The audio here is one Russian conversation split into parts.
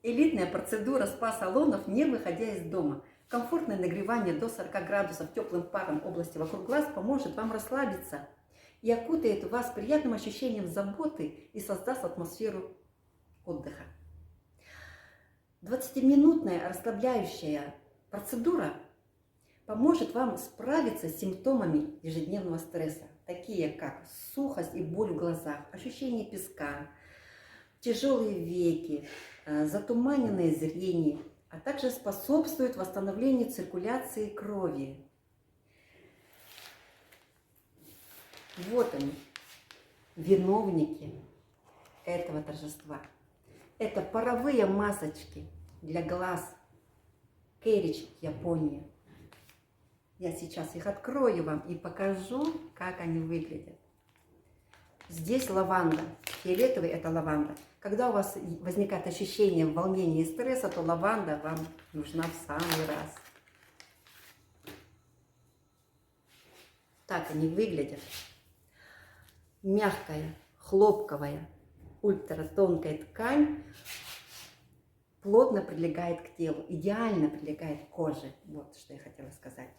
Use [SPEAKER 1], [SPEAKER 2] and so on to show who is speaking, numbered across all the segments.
[SPEAKER 1] Элитная процедура спа-салонов, не выходя из дома. Комфортное нагревание до 40 градусов теплым паром области вокруг глаз поможет вам расслабиться и окутает вас приятным ощущением заботы и создаст атмосферу отдыха. 20-минутная расслабляющая процедура поможет вам справиться с симптомами ежедневного стресса, такие как сухость и боль в глазах, ощущение песка, тяжелые веки, затуманенное зрение, а также способствует восстановлению циркуляции крови. Вот они, виновники этого торжества. Это паровые масочки для глаз Керич, Япония. Я сейчас их открою вам и покажу, как они выглядят. Здесь лаванда. Фиолетовый – это лаванда. Когда у вас возникает ощущение волнения и стресса, то лаванда вам нужна в самый раз. Так они выглядят. Мягкая, хлопковая, ультратонкая ткань плотно прилегает к телу, идеально прилегает к коже. Вот что я хотела сказать.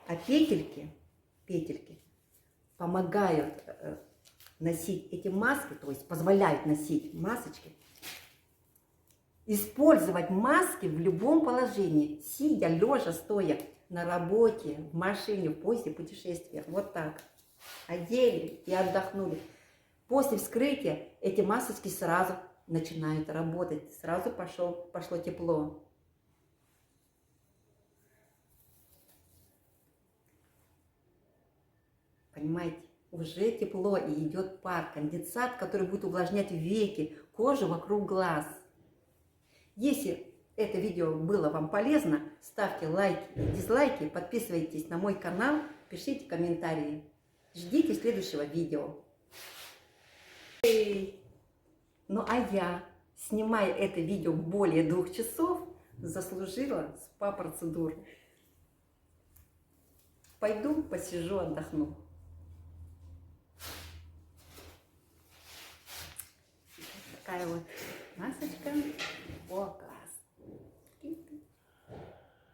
[SPEAKER 1] А петельки помогают носить эти маски, то есть позволяют носить масочки, использовать маски в любом положении, сидя, лежа, стоя, на работе, в машине, в поезде, в путешествиях. Вот так. Одели и отдохнули. После вскрытия эти масочки сразу начинают работать, сразу пошло тепло. Понимаете? Уже тепло и идет пар, конденсат, который будет увлажнять веки, кожу вокруг глаз. Если это видео было вам полезно, ставьте лайки и дизлайки, подписывайтесь на мой канал, пишите комментарии. Ждите следующего видео. Ну а я, снимая это видео более 2 часов, заслужила спа-процедуру. Пойду посижу, отдохну. Такая вот масочка. О,